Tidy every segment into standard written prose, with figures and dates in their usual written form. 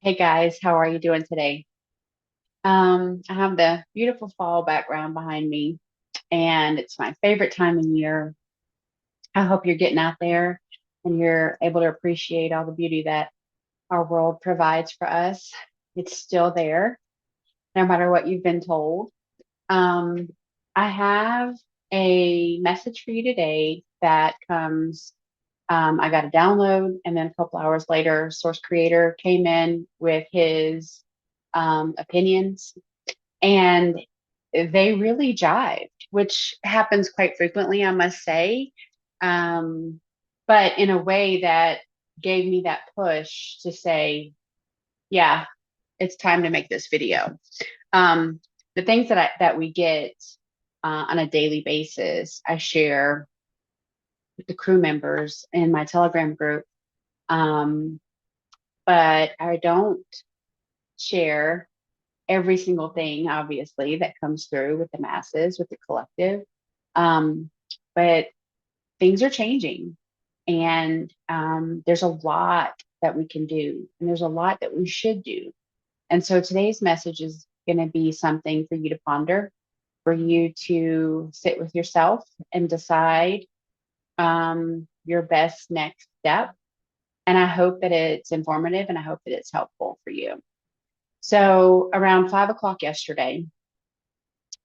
Hey guys, how are you doing today? I have the beautiful fall background behind me, and it's my favorite time of year. I hope you're getting out there and you're able to appreciate all the beauty that our world provides for us. It's still there, no matter what you've been told. Um, I have a message for you today that comes. I got a download, and then a couple hours later, Source Creator came in with his opinions, and they really jived, which happens quite frequently, I must say. Um, but in a way that gave me that push to say, yeah, it's time to make this video. Um, the things that we get on a daily basis, I share with the crew members in my Telegram group. Um, but I don't share every single thing, obviously, that comes through with the masses, with the collective. Um, but things are changing, and there's a lot that we can do, and there's a lot that we should do. And so today's message is going to be something for you to ponder, for you to sit with yourself and decide your best next step. And I hope that it's informative and I hope that it's helpful for you. So around 5 o'clock yesterday,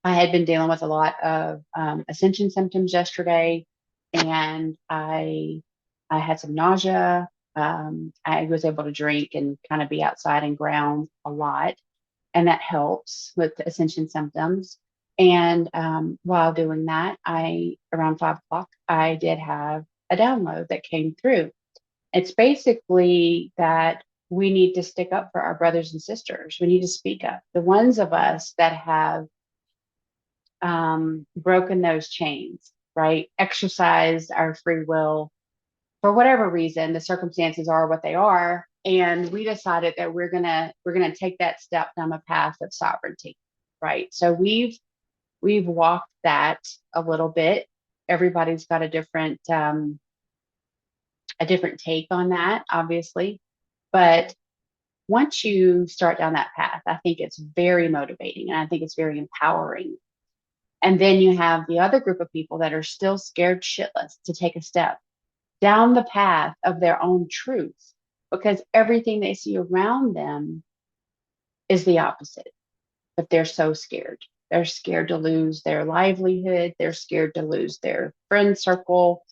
I had been dealing with a lot of ascension symptoms yesterday, and I had some nausea. I was able to drink and kind of be outside and ground a lot, and that helps with the ascension symptoms. And while doing that, I around 5 o'clock, I did have a download that came through. It's basically that we need to stick up for our brothers and sisters. We need to speak up. The ones of us that have broken those chains, right? Exercised our free will for whatever reason. The circumstances are what they are, and we decided that we're gonna take that step down the path of sovereignty, right? So we've walked that a little bit. Everybody's got a different take on that, obviously, but once you start down that path, I think it's very motivating and I think it's very empowering. And then you have the other group of people that are still scared shitless to take a step down the path of their own truth because everything they see around them is the opposite, but they're so scared. They're scared to lose their livelihood. They're scared to lose their friend circle.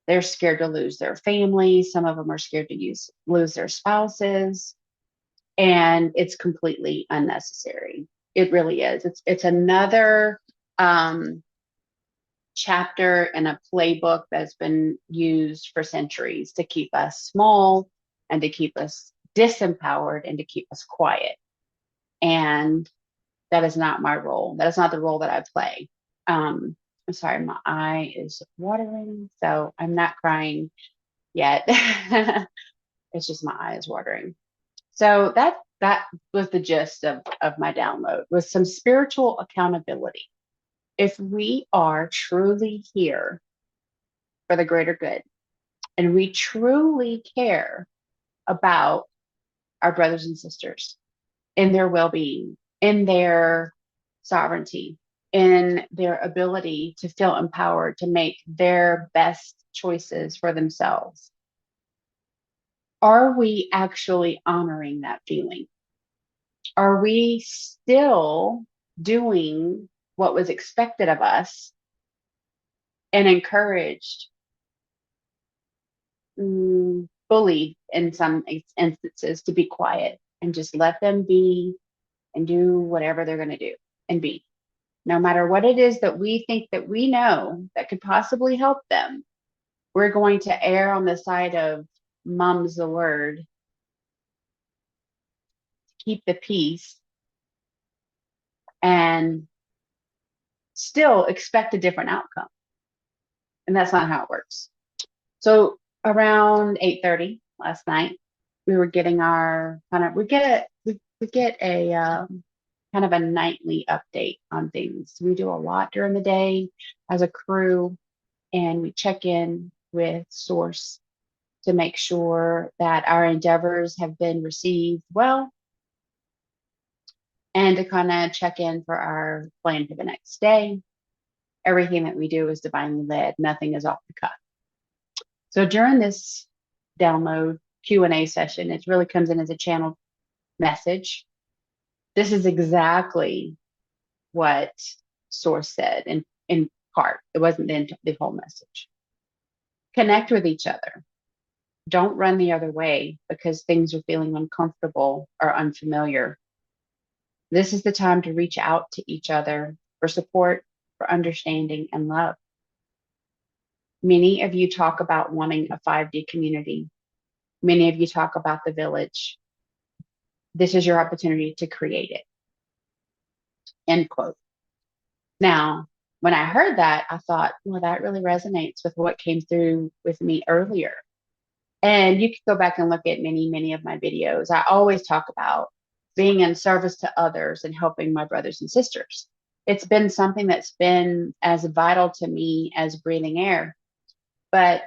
They're scared to lose their family. Some of them are scared to lose their spouses. And it's completely unnecessary. It really is. It's another um, chapter in a playbook that's been used for centuries to keep us small and to keep us disempowered and to keep us quiet. And that is not my role. That is not the role that I play. I'm sorry, my eye is watering, so I'm not crying yet. It's just my eye is watering. So that was the gist of my download, was some spiritual accountability. If we are truly here for the greater good, and we truly care about our brothers and sisters in their well being, in their sovereignty, in their ability to feel empowered to make their best choices for themselves. Are we actually honoring that feeling? Are we still doing what was expected of us and encouraged, bullied in some instances to be quiet and just let them be and do whatever they're going to do and be. No matter what it is that we think that we know that could possibly help them, we're going to err on the side of mum's the word, keep the peace, and still expect a different outcome. And that's not how it works. So around 8:30 last night, we were getting our kind of we get a kind of a nightly update on things. We do a lot during the day as a crew, and we check in with Source. to make sure that our endeavors have been received well, and to kind of check in for our plan for the next day. Everything that we do is divinely led. Nothing is off the cuff. So during this download Q&A session, it really comes in as a channeled message. This is exactly what Source said in part. It wasn't the whole message. Connect with each other. Don't run the other way because things are feeling uncomfortable or unfamiliar. This is the time to reach out to each other for support, for understanding, and love. Many of you talk about wanting a 5D community. Many of you talk about the village. This is your opportunity to create it. End quote. Now, when I heard that, I thought, well, that really resonates with what came through with me earlier. And you can go back and look at many of my videos. I always talk about being in service to others and helping my brothers and sisters. It's been something that's been as vital to me as breathing air, but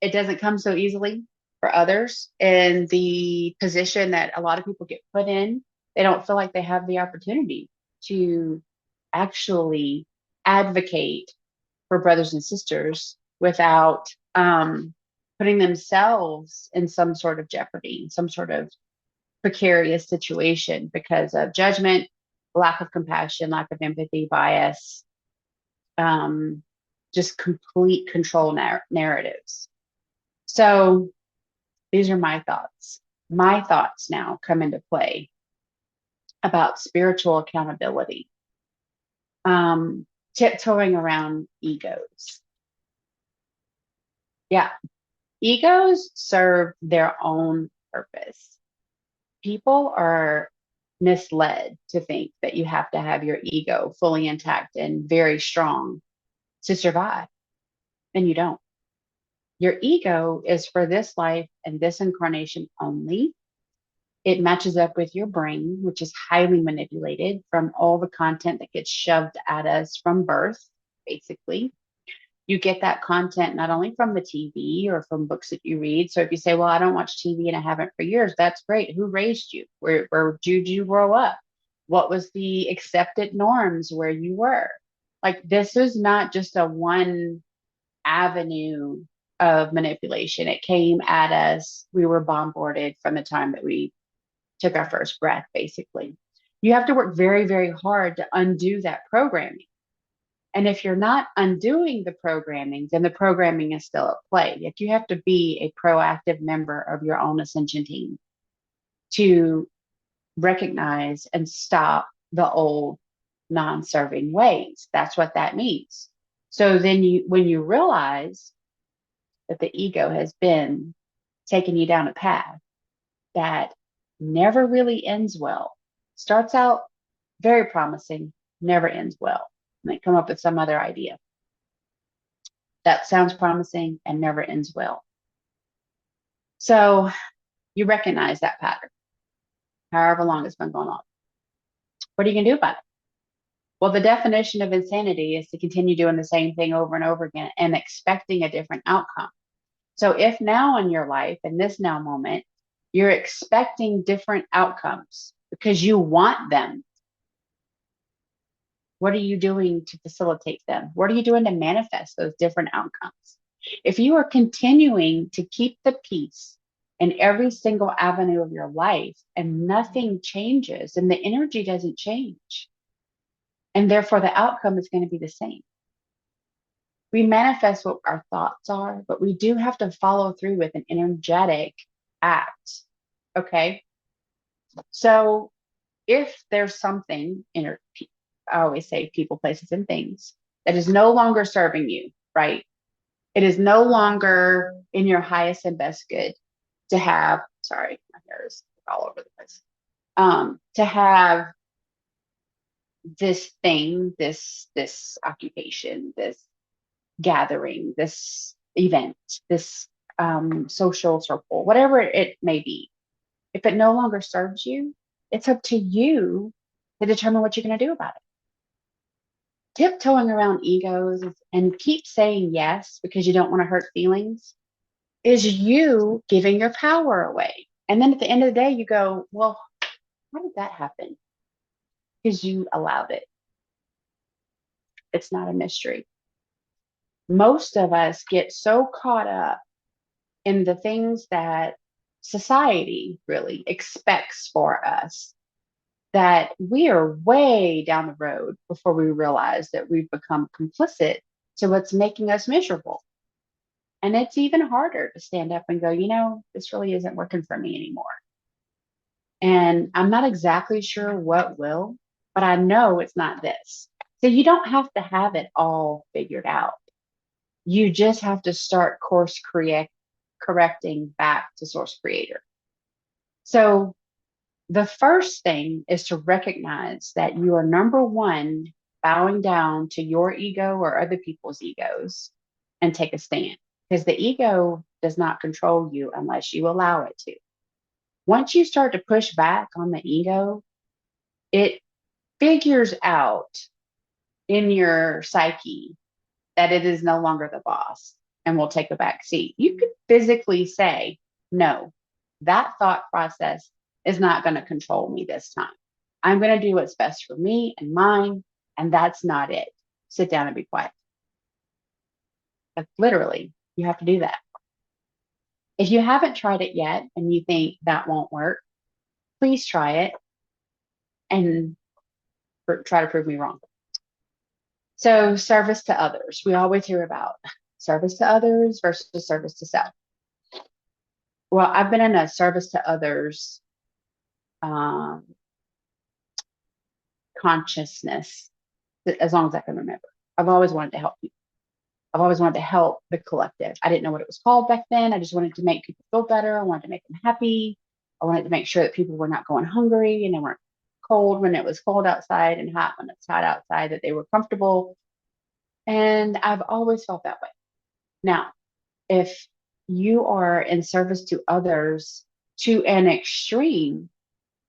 it doesn't come so easily for others in the position that a lot of people get put in. They don't feel like they have the opportunity to actually advocate for brothers and sisters without putting themselves in some sort of jeopardy, some sort of precarious situation because of judgment, lack of compassion, lack of empathy, bias, just complete control narratives. So these are my thoughts. My thoughts now come into play about spiritual accountability, tiptoeing around egos. Yeah, egos serve their own purpose. People are misled to think that you have to have your ego fully intact and very strong to survive, and you don't. Your ego is for this life and this incarnation only. It matches up with your brain, which is highly manipulated from all the content that gets shoved at us from birth, basically. You get that content not only from the TV or from books that you read. So if you say, well, I don't watch TV and I haven't for years, that's great. Who raised you? Where did you grow up? What was the accepted norms where you were? Like, this is not just a one avenue of manipulation. It came at us. We were bombarded from the time that we took our first breath, basically. You have to work very hard to undo that programming. And if you're not undoing the programming, then the programming is still at play. Like, you have to be a proactive member of your own ascension team to recognize and stop the old non-serving ways. That's what that means. So then when you realize that the ego has been taking you down a path that never really ends well, starts out very promising, never ends well, and they come up with some other idea that sounds promising and never ends well. So you recognize that pattern, however long it's been going on. What are you going to do about it? Well, the definition of insanity is to continue doing the same thing over and over again and expecting a different outcome. So if now in your life, in this now moment, you're expecting different outcomes because you want them, what are you doing to facilitate them? What are you doing to manifest those different outcomes? If you are continuing to keep the peace in every single avenue of your life and nothing changes, and the energy doesn't change, and therefore the outcome is going to be the same. We manifest what our thoughts are, but we do have to follow through with an energetic act. Okay. So if there's something I always say people, places, and things that is no longer serving you, right? It is no longer in your highest and best good to have, sorry, my hair is all over the place. To have this thing, this occupation, this gathering, this event, this social circle, whatever it may be. If it no longer serves you, it's up to you to determine what you're going to do about it. Tiptoeing around egos and keep saying yes because you don't want to hurt feelings is you giving your power away. And then at the end of the day, you go, well, how did that happen? Because you allowed it. It's not a mystery. Most of us get so caught up in the things that society really expects for us that we are way down the road before we realize that we've become complicit to what's making us miserable. And it's even harder to stand up and go, this really isn't working for me anymore. And I'm not exactly sure what will, but I know it's not this. So you don't have to have it all figured out. You just have to start correcting back to source creator. So the first thing is to recognize that you are number one, bowing down to your ego or other people's egos and take a stand because the ego does not control you unless you allow it to. Once you start to push back on the ego, it figures out in your psyche that it is no longer the boss and will take a back seat. You could physically say, no, that thought process is not going to control me this time. I'm going to do what's best for me and mine, and that's not it. Sit down and be quiet. Like literally, you have to do that. If you haven't tried it yet and you think that won't work, please try it and try to prove me wrong. So, service to others. We always hear about service to others versus service to self. Well, I've been in a service to others um, consciousness as long as I can remember. I've always wanted to help people. I've always wanted to help the collective. I didn't know what it was called back then. I just wanted to make people feel better. I wanted to make them happy. I wanted to make sure that people were not going hungry and they weren't cold when it was cold outside and hot when it's hot outside, that they were comfortable. And I've always felt that way. Now, if you are in service to others to an extreme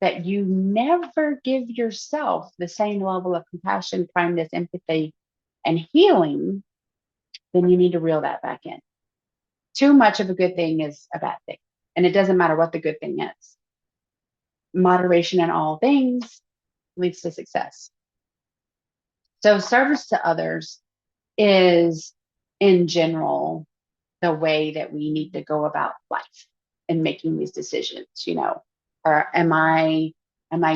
that you never give yourself the same level of compassion, kindness, empathy, and healing, then you need to reel that back in. Too much of a good thing is a bad thing. And it doesn't matter what the good thing is. Moderation in all things leads to success. So, service to others is, in general, the way that we need to go about life and making these decisions, or am I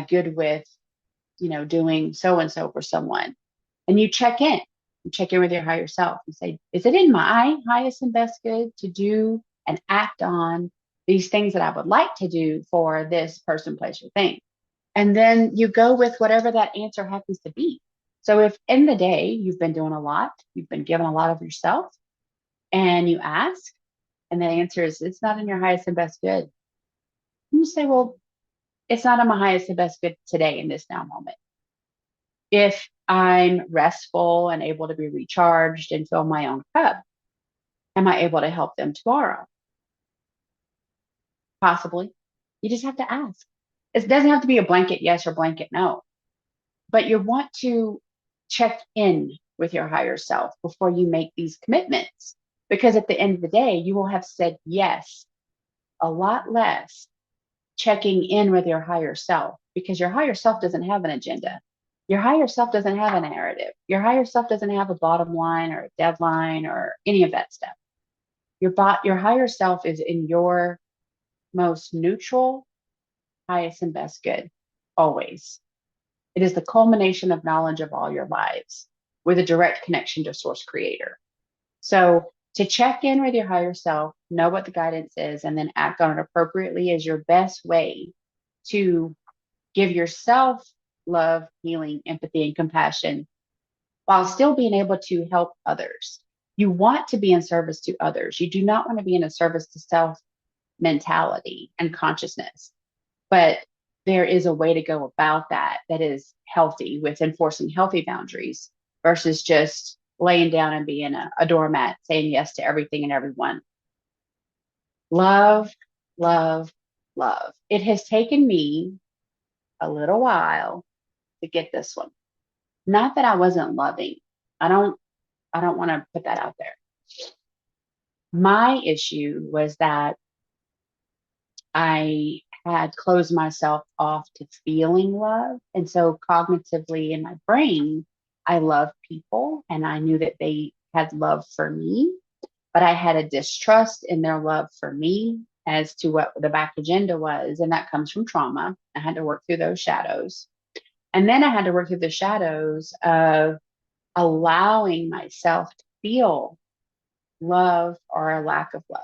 good with, doing so and so for someone? And you check in. You check in with your higher self and say, is it in my highest and best good to do and act on these things that I would like to do for this person, place, or thing? And then you go with whatever that answer happens to be. So if in the day you've been doing a lot, you've been giving a lot of yourself, and you ask, and the answer is it's not in your highest and best good. And you say, well, it's not in my highest and best good today in this now moment. If I'm restful and able to be recharged and fill my own cup, am I able to help them tomorrow? Possibly. You just have to ask. It doesn't have to be a blanket yes or blanket no, but you want to check in with your higher self before you make these commitments. Because at the end of the day, you will have said yes a lot less checking in with your higher self, because your higher self doesn't have an agenda. Your higher self doesn't have a narrative. Your higher self doesn't have a bottom line or a deadline or any of that stuff. Your higher self is in your most neutral, highest and best good, always. It is the culmination of knowledge of all your lives with a direct connection to source creator. So to check in with your higher self, know what the guidance is, and then act on it appropriately is your best way to give yourself love, healing, empathy, and compassion while still being able to help others. You want to be in service to others. You do not want to be in a service to self mentality and consciousness. But there is a way to go about that that is healthy with enforcing healthy boundaries versus just laying down and being a doormat, saying yes to everything and everyone. Love, love, love. It has taken me a little while to get this one. Not that I wasn't loving. I don't I don't want to put that out there. My issue was that I had closed myself off to feeling love. And so, cognitively in my brain, I love people and I knew that they had love for me, but I had a distrust in their love for me as to what the back agenda was. And that comes from trauma. I had to work through those shadows. And then I had to work through the shadows of allowing myself to feel love or a lack of love.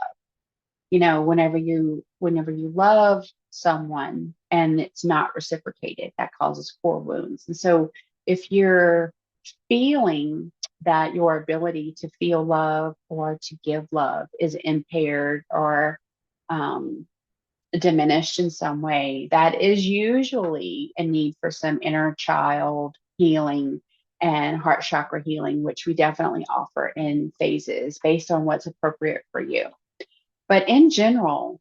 Whenever you love someone and it's not reciprocated, that causes core wounds. And so if you're feeling that your ability to feel love or to give love is impaired or um, diminished in some way, that is usually a need for some inner child healing and heart chakra healing, which we definitely offer in phases based on what's appropriate for you. But in general,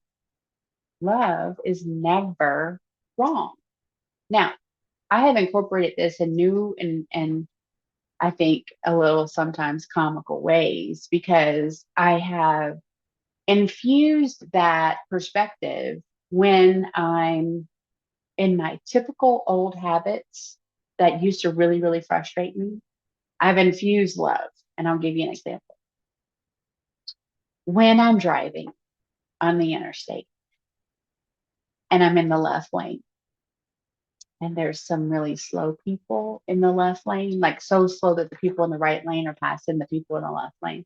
love is never wrong. Now, I have incorporated this in new and I think a little sometimes comical ways because I have infused that perspective when I'm in my typical old habits that used to really, really frustrate me. I've infused love, and I'll give you an example. When I'm driving on the interstate and I'm in the left lane, and there's some really slow people in the left lane, like so slow that the people in the right lane are passing the people in the left lane.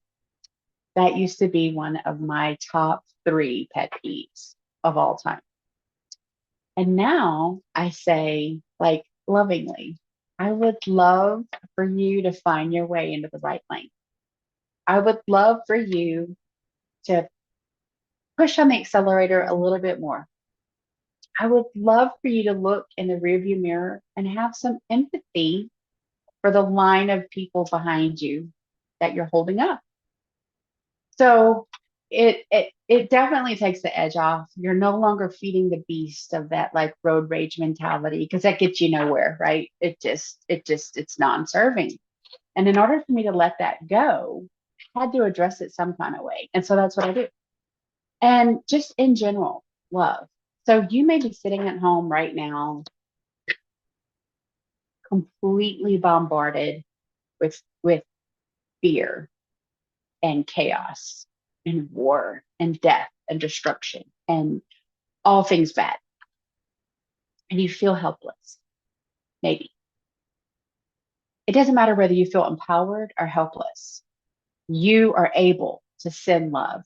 That used to be one of my top three pet peeves of all time. And now I say, like lovingly, I would love for you to find your way into the right lane. I would love for you to push on the accelerator a little bit more. I would love for you to look in the rearview mirror and have some empathy for the line of people behind you that you're holding up. So it definitely takes the edge off. You're no longer feeding the beast of that like road rage mentality because that gets you nowhere, right? It's non-serving. And in order for me to let that go, I had to address it some kind of way. And so that's what I do. And just in general, love. So you may be sitting at home right now, completely bombarded with fear and chaos and war and death and destruction and all things bad. And you feel helpless, maybe. It doesn't matter whether you feel empowered or helpless. You are able to send love.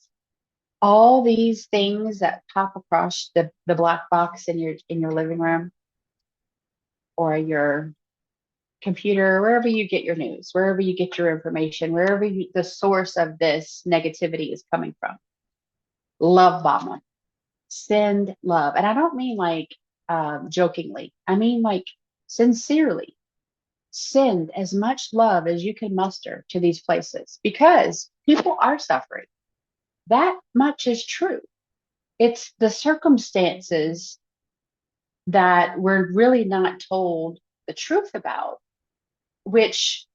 All these things that pop across the black box in your living room or your computer, wherever you get your news, wherever you get your information, the source of this negativity is coming from. Love bomb them. Send love. And I don't mean like jokingly, I mean like sincerely. Send as much love as you can muster to these places because people are suffering. That much is true. It's the circumstances that we're really not told the truth about, which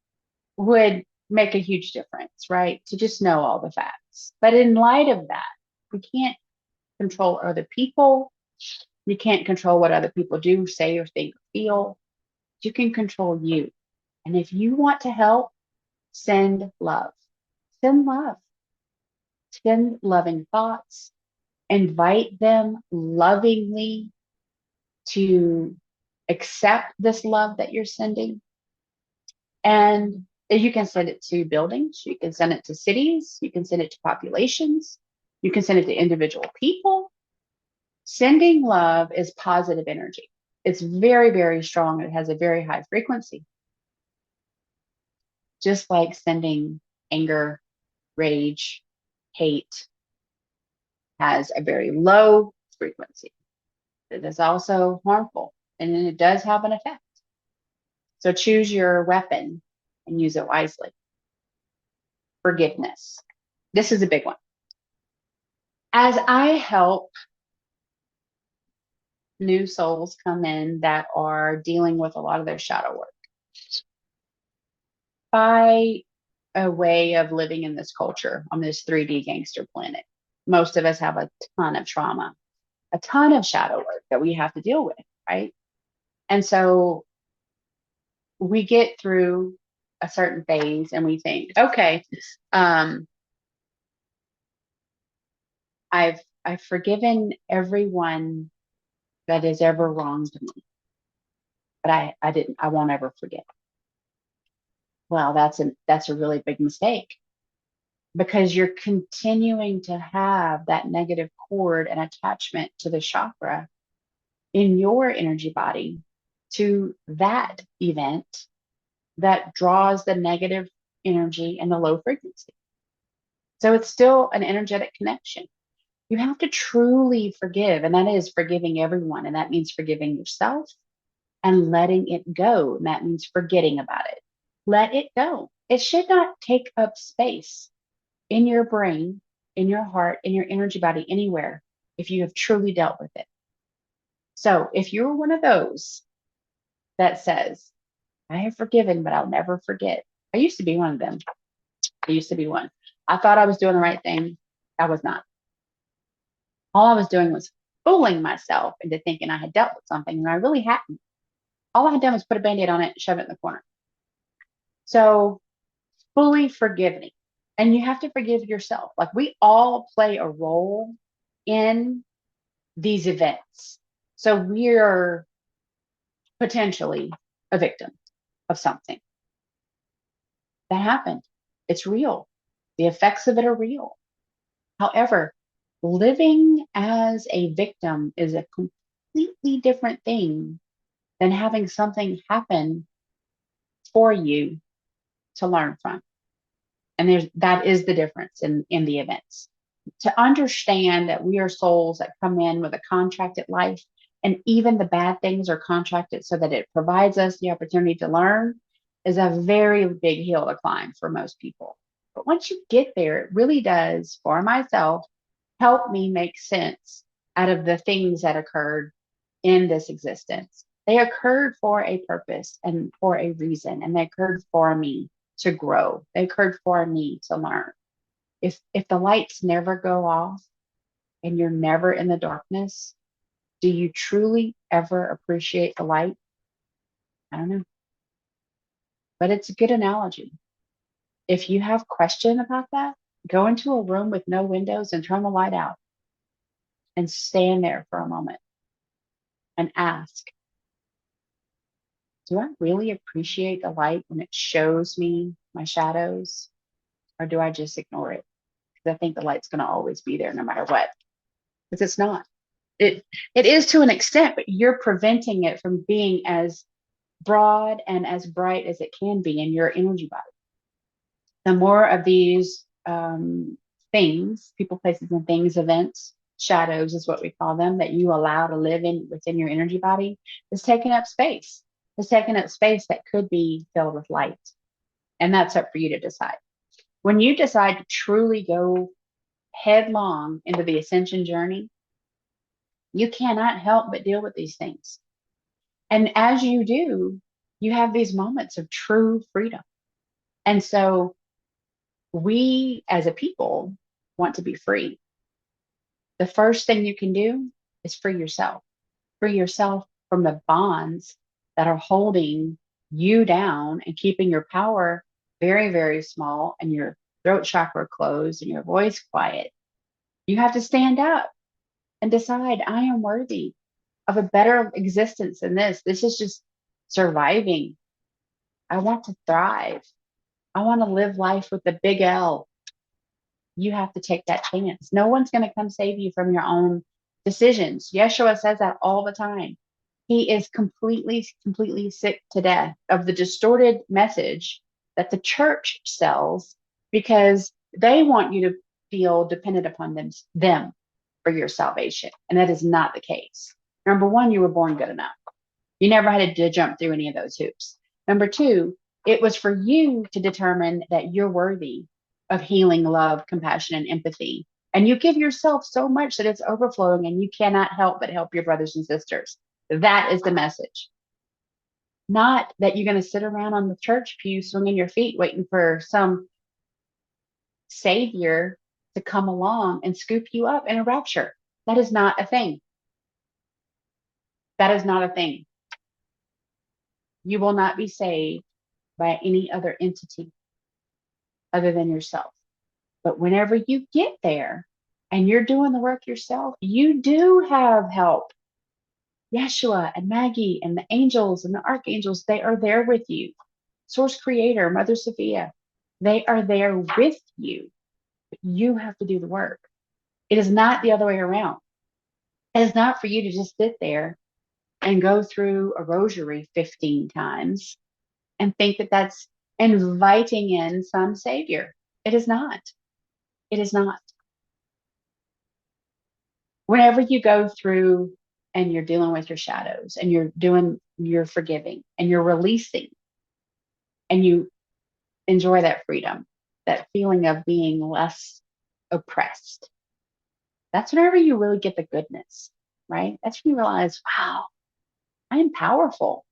would make a huge difference, right? To just know all the facts. But in light of that, we can't control other people. You can't control what other people do, say, or think, or feel. You can control you. And if you want to help, send love. Send love. Send loving thoughts. Invite them lovingly to accept this love that you're sending. And you can send it to buildings, you can send it to cities, you can send it to populations, you can send it to individual people. Sending love is positive energy. It's very, very strong. It has a very high frequency, just like sending anger, rage, hate has a very low frequency. It is also harmful and it does have an effect. So choose your weapon and use it wisely. Forgiveness. This is a big one. As I help new souls come in that are dealing with a lot of their shadow work, by a way of living in this culture on this 3D gangster planet. Most of us have a ton of trauma, a ton of shadow work that we have to deal with, right? And so we get through a certain phase and we think, okay, um, I've forgiven everyone that has ever wronged me, but I won't ever forget. Well, that's a really big mistake because you're continuing to have that negative cord and attachment to the chakra in your energy body to that event that draws the negative energy and the low frequency. So it's still an energetic connection. You have to truly forgive, and that is forgiving everyone, and that means forgiving yourself and letting it go. And that means forgetting about it. Let it go. It should not take up space in your brain, in your heart, in your energy body, anywhere, if you have truly dealt with it. So if you're one of those that says, I have forgiven, but I'll never forget. I used to be one of them. I used to be one. I thought I was doing the right thing. I was not. All I was doing was fooling myself into thinking I had dealt with something, and I really hadn't. All I had done was put a band-aid on it and shove it in the corner. So fully forgive me. And you have to forgive yourself. Like we all play a role in these events. So we're potentially a victim of something that happened. It's real. The effects of it are real. However, living as a victim is a completely different thing than having something happen for you to learn from. And that is the difference in the events. To understand that we are souls that come in with a contracted life, and even the bad things are contracted so that it provides us the opportunity to learn is a very big hill to climb for most people. But once you get there, it really does, for myself, help me make sense out of the things that occurred in this existence. They occurred for a purpose and for a reason, and they occurred for me to grow. They occurred for me to learn. If the lights never go off and you're never in the darkness, do you truly ever appreciate the light? I don't know, but it's a good analogy. If you have question about that, go into a room with no windows and turn the light out and stand there for a moment and ask, do I really appreciate the light when it shows me my shadows, or do I just ignore it? Because I think the light's going to always be there no matter what. Because it's not. It is to an extent, but you're preventing it from being as broad and as bright as it can be in your energy body. The more of these things, people, places, and things, events, shadows is what we call them, that you allow to live in within your energy body, is taking up space. It's taking up space that could be filled with light. And that's up for you to decide. When you decide to truly go headlong into the ascension journey, you cannot help but deal with these things. And as you do, you have these moments of true freedom. And so we as a people want to be free. The first thing you can do is free yourself. Free yourself from the bonds that are holding you down and keeping your power very, very small and your throat chakra closed and your voice quiet. You have to stand up and decide, I am worthy of a better existence than this. This is just surviving. I want to thrive. I want to live life with a big L. You have to take that chance. No one's going to come save you from your own decisions. Yeshua says that all the time. He is completely, completely sick to death of the distorted message that the church sells because they want you to feel dependent upon them for your salvation. And that is not the case. Number one, you were born good enough. You never had to jump through any of those hoops. Number two, it was for you to determine that you're worthy of healing, love, compassion, and empathy. And you give yourself so much that it's overflowing and you cannot help but help your brothers and sisters. That is the message. Not that you're going to sit around on the church pew swinging your feet waiting for some savior to come along and scoop you up in a rapture. That is not a thing. That is not a thing. You will not be saved by any other entity other than yourself. But whenever you get there and you're doing the work yourself, you do have help. Yeshua and Maggie and the angels and the archangels, they are there with you. Source Creator, Mother Sophia, they are there with you. But you have to do the work. It is not the other way around. It is not for you to just sit there and go through a rosary 15 times and think that that's inviting in some savior. It is not. It is not. Whenever you go through and you're dealing with your shadows and you're forgiving and you're releasing and you enjoy that freedom, that feeling of being less oppressed, that's whenever you really get the goodness, right? That's when you realize, wow, I am powerful.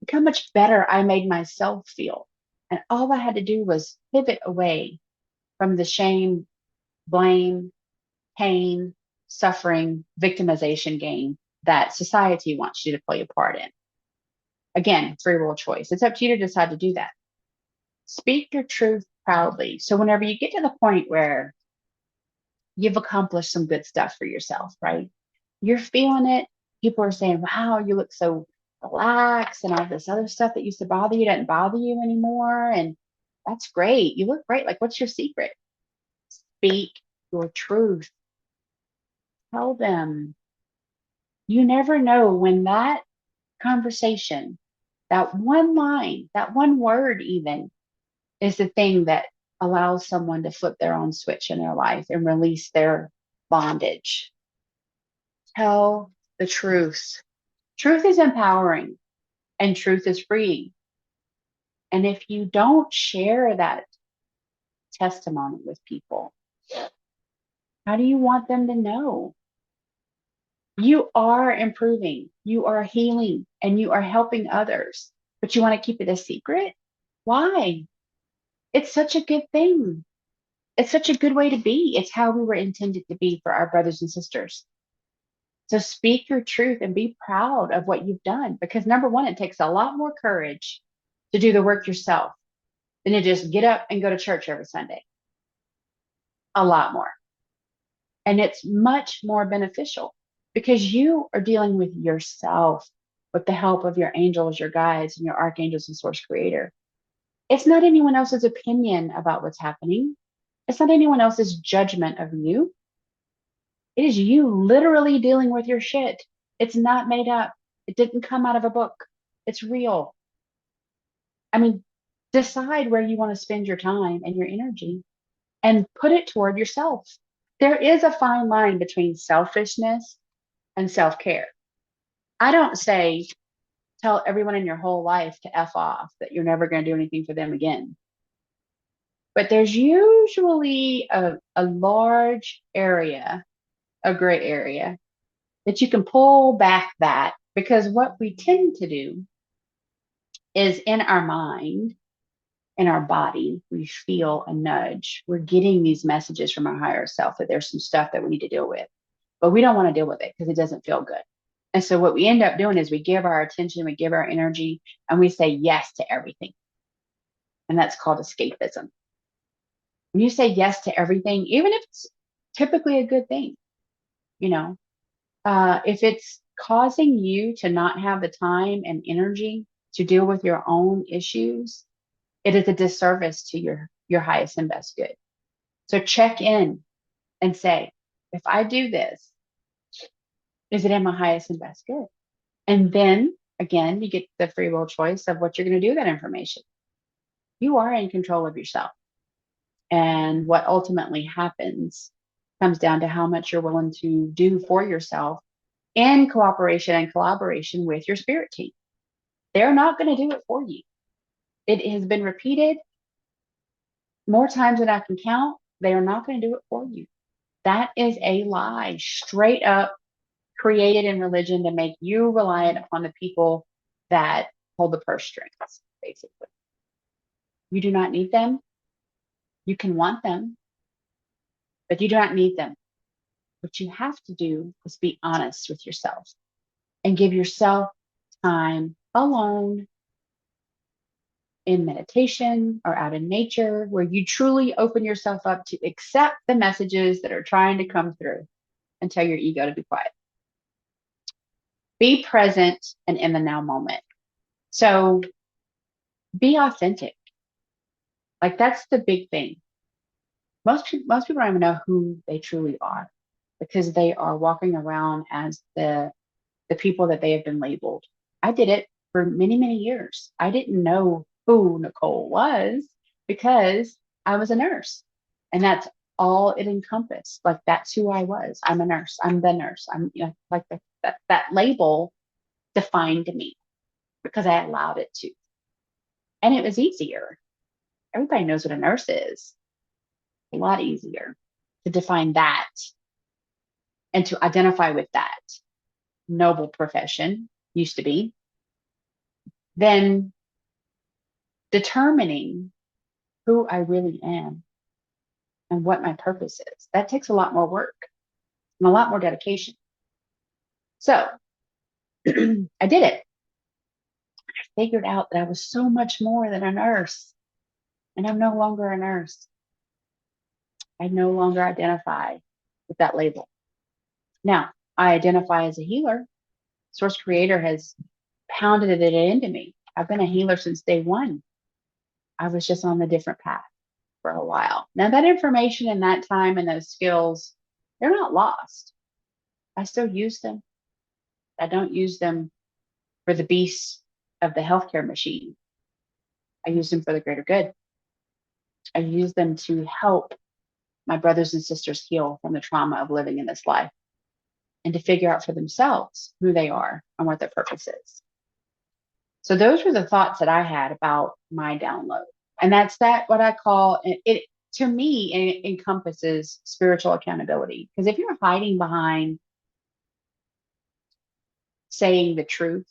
Look how much better I made myself feel. And all I had to do was pivot away from the shame, blame, pain, suffering, victimization game that society wants you to play a part in. Again, free will choice. It's up to you to decide to do that. Speak your truth proudly. So whenever you get to the point where you've accomplished some good stuff for yourself, right? You're feeling it. People are saying, wow, you look so relaxed, and all this other stuff that used to bother you doesn't bother you anymore. And that's great. You look great. Like, what's your secret? Speak your truth. Tell them. You never know when that conversation, that one line, that one word even, is the thing that allows someone to flip their own switch in their life and release their bondage. Tell the truth. Truth is empowering and truth is freeing. And if you don't share that testimony with people, how do you want them to know? You are improving, you are healing, and you are helping others, but you want to keep it a secret? Why? It's such a good thing. It's such a good way to be. It's how we were intended to be for our brothers and sisters. So speak your truth and be proud of what you've done, because number one, it takes a lot more courage to do the work yourself than to just get up and go to church every Sunday. A lot more. And it's much more beneficial because you are dealing with yourself with the help of your angels, your guides, and your archangels and source creator. It's not anyone else's opinion about what's happening. It's not anyone else's judgment of you. It is you literally dealing with your shit. It's not made up. It didn't come out of a book. It's real. I mean, decide where you want to spend your time and your energy and put it toward yourself. There is a fine line between selfishness and self care. I don't say tell everyone in your whole life to F off, that you're never going to do anything for them again. But there's usually a large area, a gray area, that you can pull back that, because what we tend to do is in our mind, in our body, we feel a nudge. We're getting these messages from our higher self that there's some stuff that we need to deal with, but we don't want to deal with it because it doesn't feel good. And so what we end up doing is we give our attention, we give our energy, and we say yes to everything. And that's called escapism. When you say yes to everything, even if it's typically a good thing, you know, if it's causing you to not have the time and energy to deal with your own issues, it is a disservice to your highest and best good. So check in and say, if I do this, is it in my highest and best good? And then again, you get the free will choice of what you're going to do with that information. You are in control of yourself. And what ultimately happens comes down to how much you're willing to do for yourself in cooperation and collaboration with your spirit team. They're not going to do it for you. It has been repeated more times than I can count. They are not going to do it for you. That is a lie, straight up created in religion to make you reliant upon the people that hold the purse strings, basically. You do not need them. You can want them, but you do not need them. What you have to do is be honest with yourself and give yourself time alone in meditation or out in nature where you truly open yourself up to accept the messages that are trying to come through and tell your ego to be quiet. Be present and in the now moment. So be authentic. Like that's the big thing. Most people don't even know who they truly are because they are walking around as the people that they have been labeled. I did it for many, many years. I didn't know who Nicole was because I was a nurse. And that's all it encompassed. Like that's who I was. I'm a nurse. I'm the nurse. I'm like that label defined me because I allowed it to. And it was easier. Everybody knows what a nurse is. A lot easier to define that and to identify with that noble profession used to be than determining who I really am and what my purpose is. That takes a lot more work and a lot more dedication. So I did it. I figured out that I was so much more than a nurse, and I'm no longer a nurse. I no longer identify with that label. Now, I identify as a healer. Source Creator has pounded it into me. I've been a healer since day one. I was just on a different path for a while. Now, that information and that time and those skills, they're not lost. I still use them. I don't use them for the beasts of the healthcare machine. I use them for the greater good. I use them to help my brothers and sisters heal from the trauma of living in this life and to figure out for themselves who they are and what their purpose is. So those were the thoughts that I had about my download. And that's what I call it to me, it encompasses spiritual accountability. Because if you're hiding behind saying the truth,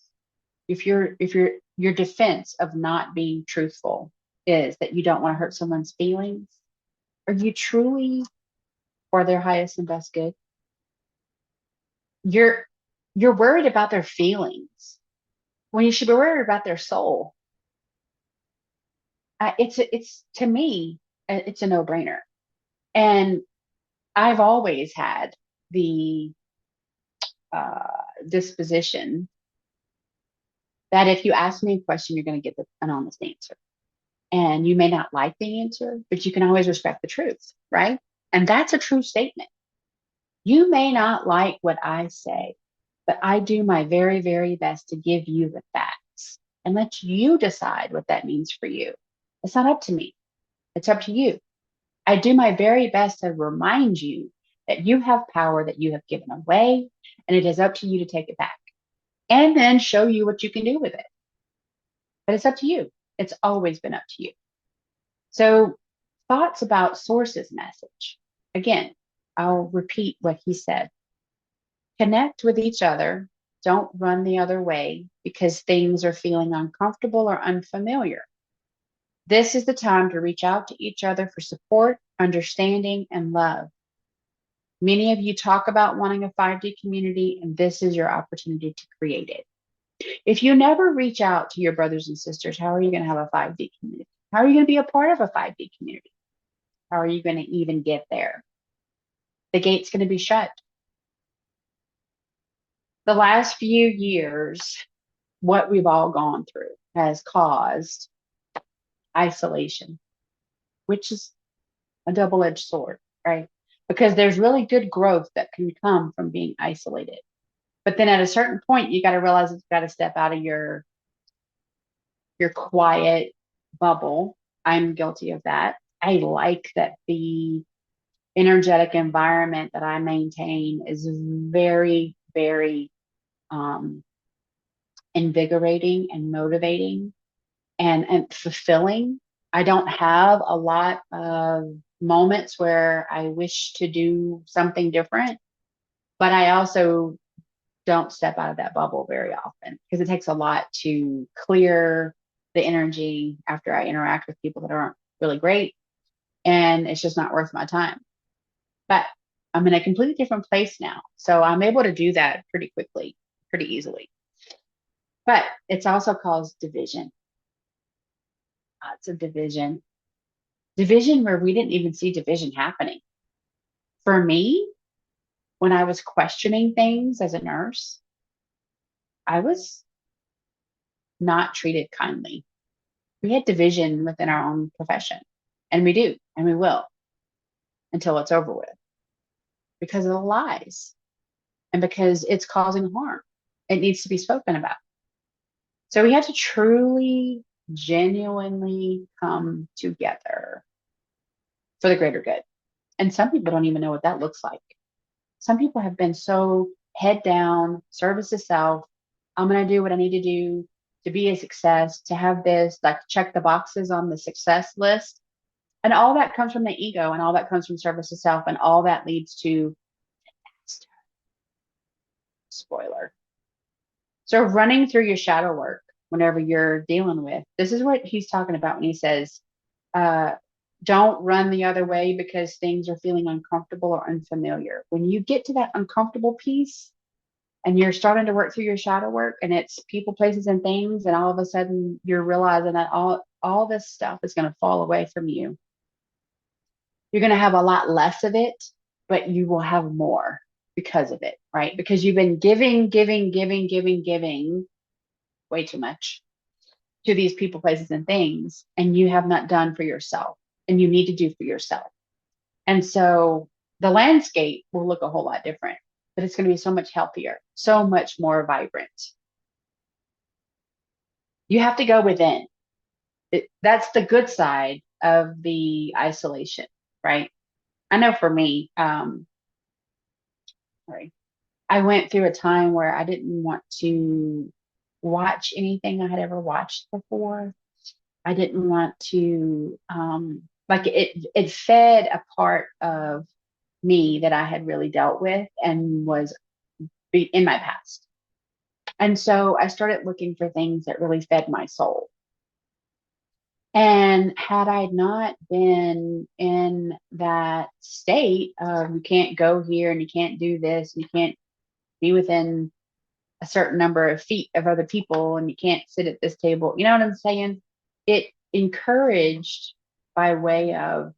if your defense of not being truthful is that you don't want to hurt someone's feelings, are you truly for their highest and best good? You're worried about their feelings when you should be worried about their soul. It's to me, it's a no-brainer. And I've always had the disposition that if you ask me a question, you're going to get an honest answer. And you may not like the answer, but you can always respect the truth, right? And that's a true statement. You may not like what I say, but I do my very, very best to give you the facts and let you decide what that means for you. It's not up to me. It's up to you. I do my very best to remind you that you have power that you have given away, and it is up to you to take it back and then show you what you can do with it. But it's up to you. It's always been up to you. So, thoughts about Source's message. Again, I'll repeat what he said. Connect with each other. Don't run the other way because things are feeling uncomfortable or unfamiliar. This is the time to reach out to each other for support, understanding, and love. Many of you talk about wanting a 5D community, and this is your opportunity to create it. If you never reach out to your brothers and sisters, how are you going to have a 5D community? How are you going to be a part of a 5D community? How are you going to even get there? The gate's going to be shut. The last few years, what we've all gone through has caused isolation, which is a double-edged sword, right? Because there's really good growth that can come from being isolated. But then at a certain point, you got to realize you've got to step out of your quiet bubble. I'm guilty of that. I like that the energetic environment that I maintain is very, very invigorating and motivating and fulfilling. I don't have a lot of moments where I wish to do something different, but I also don't step out of that bubble very often because it takes a lot to clear the energy after I interact with people that aren't really great. And it's just not worth my time. but I'm in a completely different place now. So I'm able to do that pretty quickly, pretty easily. But it's also caused division, lots of division, division where we didn't even see division happening. For me, when I was questioning things as a nurse, I was not treated kindly. We had division within our own profession, and we do, and we will until it's over with because of the lies and because it's causing harm. It needs to be spoken about. So we have to truly, genuinely come together for the greater good. And some people don't even know what that looks like. Some people have been so head down, service to self. I'm going to do what I need to do to be a success, to have this, like check the boxes on the success list. And all that comes from the ego and all that comes from service to self. And all that leads to spoiler. So running through your shadow work whenever you're dealing with, this is what he's talking about when he says, uh, don't run the other way because things are feeling uncomfortable or unfamiliar. When you get to that uncomfortable piece and you're starting to work through your shadow work and it's people, places, and things, and all of a sudden you're realizing that all this stuff is going to fall away from you. You're going to have a lot less of it, but you will have more because of it, right? Because you've been giving way too much to these people, places, and things, and you have not done for yourself, and you need to do for yourself. And so the landscape will look a whole lot different, but it's going to be so much healthier, so much more vibrant. You have to go within. That's the good side of the isolation, right? I know for me, sorry, I went through a time where I didn't want to watch anything I had ever watched before. I didn't want to like it fed a part of me that I had really dealt with and was in my past. And so I started looking for things that really fed my soul. And had I not been in that state of you can't go here and you can't do this, and you can't be within a certain number of feet of other people and you can't sit at this table, you know what I'm saying? It encouraged by way of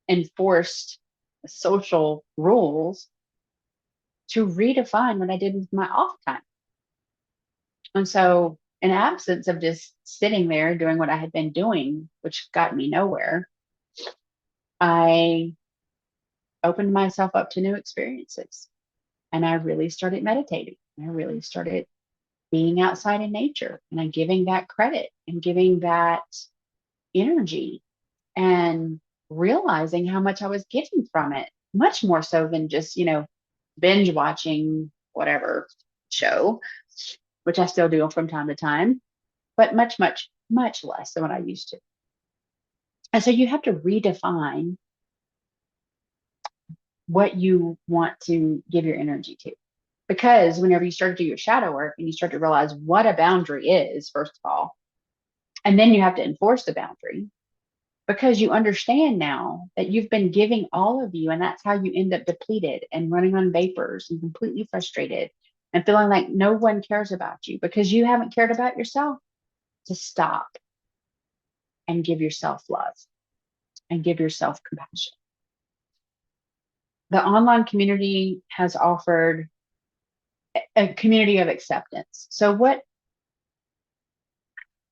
enforced social rules to redefine what I did with my off time. And so, in absence of just sitting there doing what I had been doing, which got me nowhere, I opened myself up to new experiences. And I really started meditating. I really started being outside in nature and I'm giving that credit and giving that energy and realizing how much I was getting from it, much more so than just, binge watching whatever show, which I still do from time to time, but much, much, much less than what I used to. And so you have to redefine what you want to give your energy to. Because whenever you start to do your shadow work and you start to realize what a boundary is, first of all, and then you have to enforce the boundary because you understand now that you've been giving all of you, and that's how you end up depleted and running on vapors and completely frustrated and feeling like no one cares about you because you haven't cared about yourself. To stop and give yourself love and give yourself compassion. The online community has offered a community of acceptance. So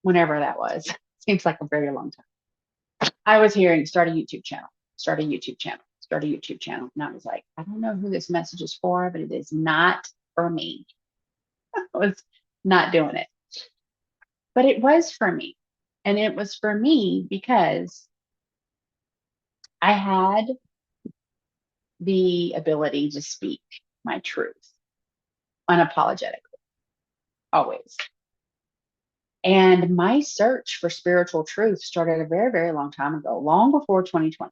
whenever that was, seems like a very long time. I was hearing start a YouTube channel, start a YouTube channel, start a YouTube channel. And I was like, I don't know who this message is for, but it is not for me. I was not doing it. But it was for me. And it was for me because I had the ability to speak my truth unapologetically, always. And my search for spiritual truth started a very, very long time ago, long before 2020,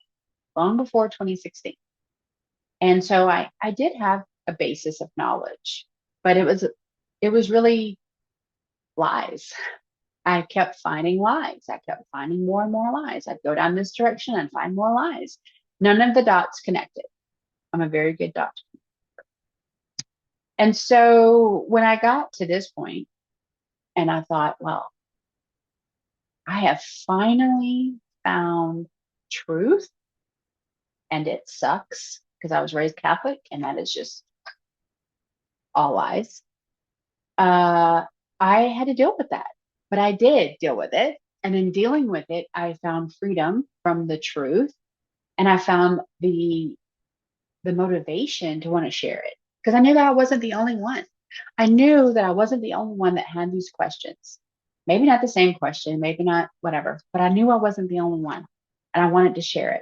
long before 2016. And so I did have a basis of knowledge, but it was really lies. I kept finding lies. I kept finding more and more lies. I'd go down this direction and find more lies. None of the dots connected. I'm a very good doctor. And so when I got to this point and I thought, well, I have finally found truth and it sucks because I was raised Catholic and that is just all lies. Uh, I had to deal with that, but I did deal with it. And in dealing with it, I found freedom from the truth and I found the motivation to want to share it because I knew that I wasn't the only one. I knew that I wasn't the only one that had these questions. Maybe not the same question, maybe not whatever, but I knew I wasn't the only one and I wanted to share it.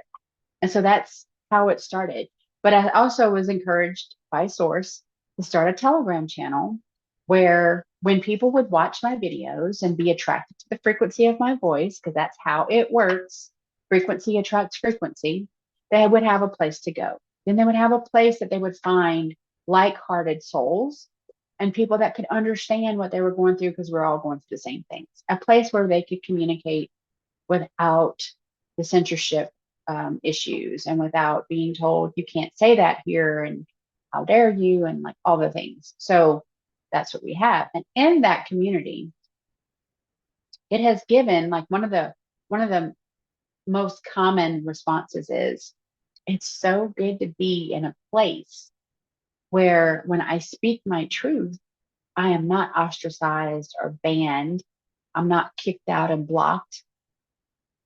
And so that's how it started. But I also was encouraged by Source to start a Telegram channel where when people would watch my videos and be attracted to the frequency of my voice, because that's how it works, frequency attracts frequency, they would have a place to go. Then they would have a place that they would find like-hearted souls and people that could understand what they were going through because we're all going through the same things. A place where they could communicate without the censorship issues and without being told you can't say that here and how dare you and like all the things. So that's what we have. And in that community, it has given like one of the most common responses is it's so good to be in a place where when I speak my truth, I am not ostracized or banned. I'm not kicked out and blocked.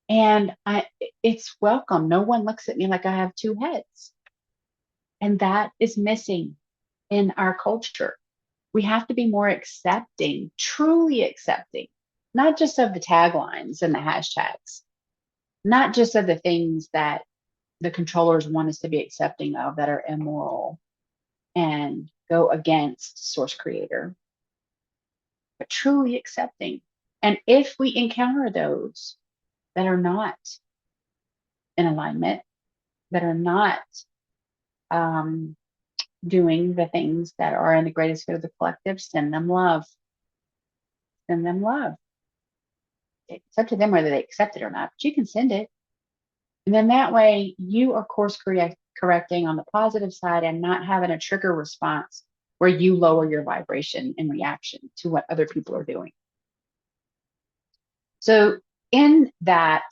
And it's welcome. No one looks at me like I have two heads. And that is missing in our culture. We have to be more accepting, truly accepting, not just of the taglines and the hashtags, not just of the things that the controllers want us to be accepting of that are immoral and go against source creator, but truly accepting. And if we encounter those that are not in alignment, that are not um, doing the things that are in the greatest good of the collective, send them love. Send them love. It's up to them whether they accept it or not, but you can send it. And then that way you are correcting on the positive side and not having a trigger response where you lower your vibration in reaction to what other people are doing. So in that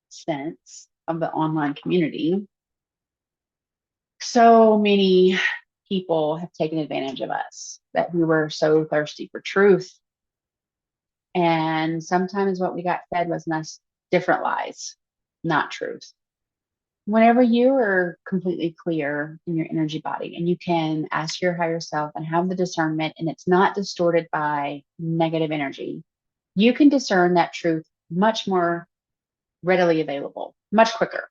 sense of the online community, so many people have taken advantage of us that we were so thirsty for truth. And sometimes what we got fed was nice, different lies, not truth. Whenever you are completely clear in your energy body and you can ask your higher self and have the discernment and it's not distorted by negative energy, you can discern that truth much more readily available, much quicker.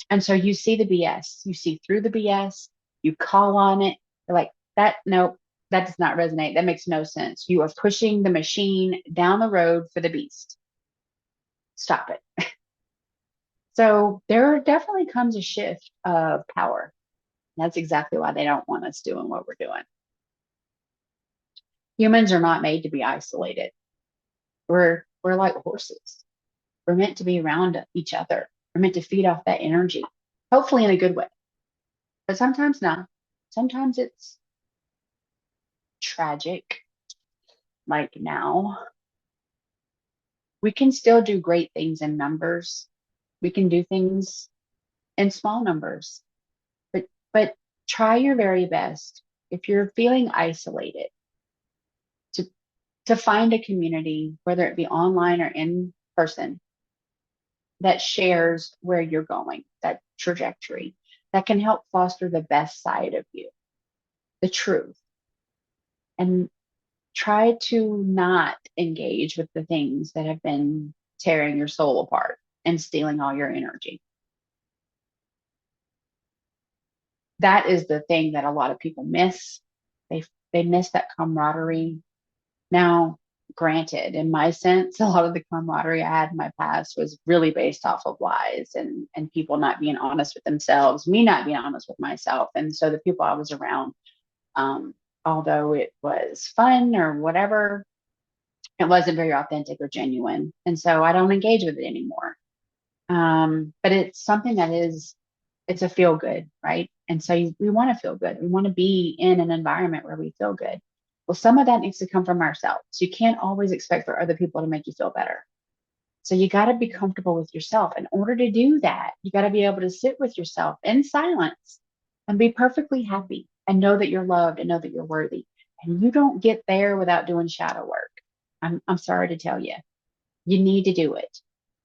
And so you see the BS, you see through the BS, you call on it. You're like, that, nope, that does not resonate. That makes no sense. You are pushing the machine down the road for the beast. Stop it. So there definitely comes a shift of power. That's exactly why they don't want us doing what we're doing. Humans are not made to be isolated. We're like horses. We're meant to be around each other. We're meant to feed off that energy, hopefully in a good way. But sometimes not. Sometimes it's tragic, like now. We can still do great things in numbers. We can do things in small numbers. But try your very best if you're feeling isolated to to find a community, whether it be online or in person, that shares where you're going, that trajectory, that can help foster the best side of you, the truth. And try to not engage with the things that have been tearing your soul apart and stealing all your energy. That is the thing that a lot of people miss. They miss that camaraderie. Now, granted, in my sense, a lot of the camaraderie I had in my past was really based off of lies and people not being honest with themselves, me not being honest with myself. And so the people I was around, although it was fun or whatever, it wasn't very authentic or genuine. And so I don't engage with it anymore. But it's something that is It's a feel good, right? And so we want to feel good. We want to be in an environment where we feel good. Well, some of that needs to come from ourselves. You can't always expect for other people to make you feel better. So you got to be comfortable with yourself. In order to do that, you got to be able to sit with yourself in silence and be perfectly happy and know that you're loved and know that you're worthy. And you don't get there without doing shadow work. I'm sorry to tell you, you need to do it.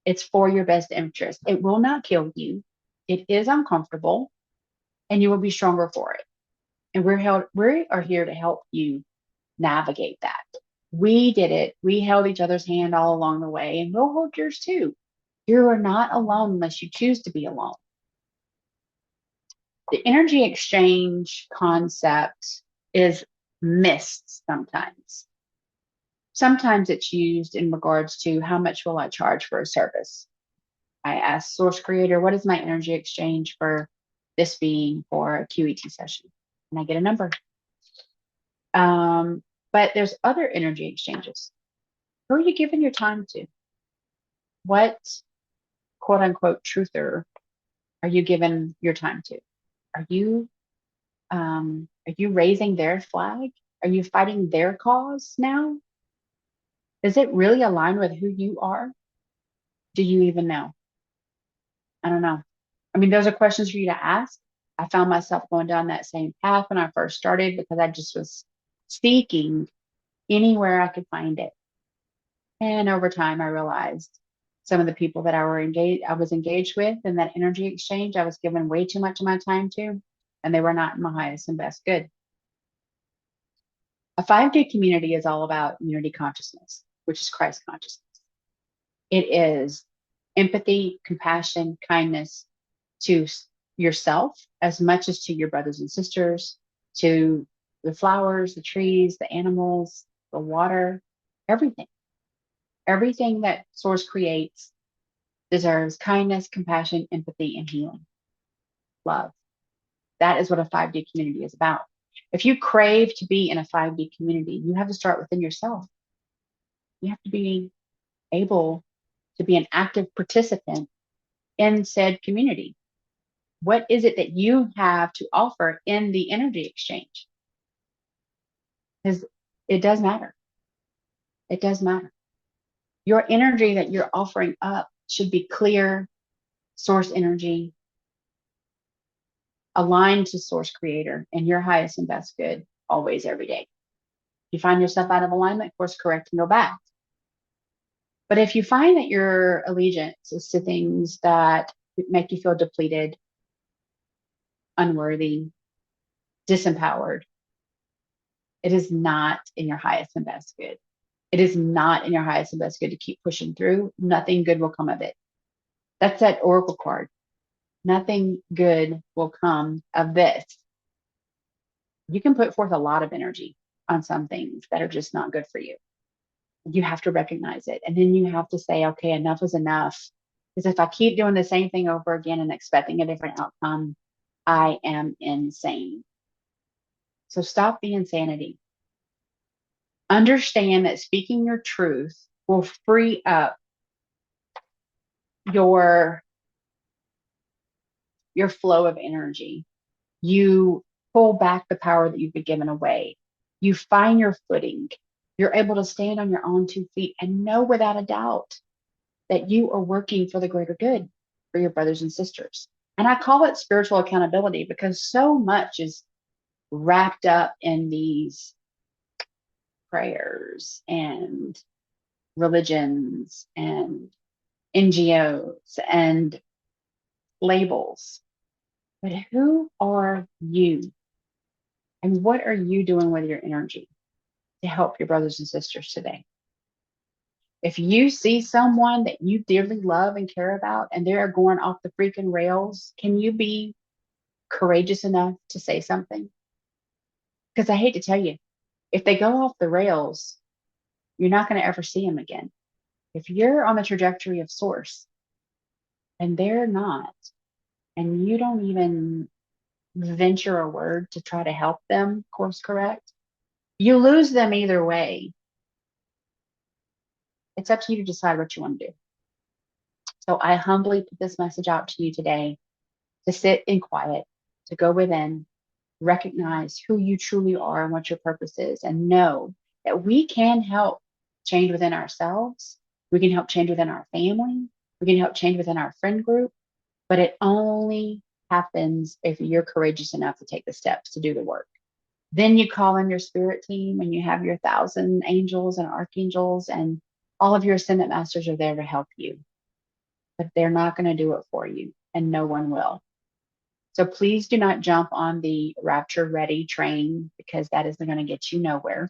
It's for your best interest. It will not kill you. It is uncomfortable and you will be stronger for it. And we are here to help you navigate that. We did it. We held each other's hand all along the way, and we'll hold yours too. You are not alone unless you choose to be alone. The energy exchange concept is missed sometimes. Sometimes it's used in regards to how much will I charge for a service. I ask Source Creator, what is my energy exchange for this being for a QET session? And I get a number. But there's other energy exchanges. Who are you giving your time to? What quote unquote truther are you giving your time to? Are you raising their flag? Are you fighting their cause now? Does it really align with who you are? Do you even know? I don't know. I mean, those are questions for you to ask. I found myself going down that same path when I first started because I just was seeking anywhere I could find it. And over time, I realized some of the people that I was engaged with in that energy exchange, I was giving way too much of my time to, and they were not in my highest and best good. A 5D community is all about unity consciousness, which is Christ consciousness. It is empathy, compassion, kindness to yourself as much as to your brothers and sisters, to the flowers, the trees, the animals, the water, everything. Everything that Source creates deserves kindness, compassion, empathy, and healing. Love. That is what a 5D community is about. If you crave to be in a 5D community, you have to start within yourself. You have to be able to be an active participant in said community. What is it that you have to offer in the energy exchange? Because it does matter. It does matter. Your energy that you're offering up should be clear, source energy, aligned to Source Creator and your highest and best good always, every day. If you find yourself out of alignment, course correct and go back. But if you find that your allegiance is to things that make you feel depleted, unworthy, disempowered, it is not in your highest and best good. It is not in your highest and best good to keep pushing through. Nothing good will come of it. That's that oracle card. Nothing good will come of this. You can put forth a lot of energy on some things that are just not good for you. You have to recognize it. And then you have to say, okay, enough is enough. Because if I keep doing the same thing over again and expecting a different outcome, I am insane. So stop the insanity. Understand that speaking your truth will free up your flow of energy. You pull back the power that you've been given away. You find your footing. You're able to stand on your own 2 feet and know without a doubt that you are working for the greater good for your brothers and sisters. And I call it spiritual accountability because so much is wrapped up in these prayers and religions and NGOs and labels. But who are you? And what are you doing with your energy to help your brothers and sisters today? If you see someone that you dearly love and care about and they're going off the freaking rails, can you be courageous enough to say something? Because I hate to tell you, if they go off the rails, you're not going to ever see them again. If you're on the trajectory of Source and they're not, and you don't even venture a word to try to help them course correct, you lose them either way. It's up to you to decide what you want to do. So I humbly put this message out to you today to sit in quiet, to go within, recognize who you truly are and what your purpose is, and know that we can help change within ourselves. We can help change within our family. We can help change within our friend group, but it only happens if you're courageous enough to take the steps to do the work. Then you call in your spirit team and you have your 1,000 angels and archangels, and all of your ascendant masters are there to help you, but they're not going to do it for you, and no one will. So please do not jump on the rapture ready train, because that isn't going to get you nowhere.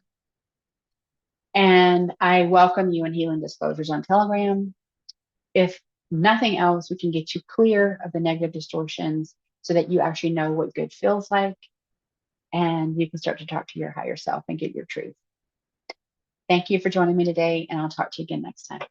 And I welcome you in Healing Disclosures on Telegram. If nothing else, we can get you clear of the negative distortions so that you actually know what good feels like, and you can start to talk to your higher self and get your truth. Thank you for joining me today, and I'll talk to you again next time.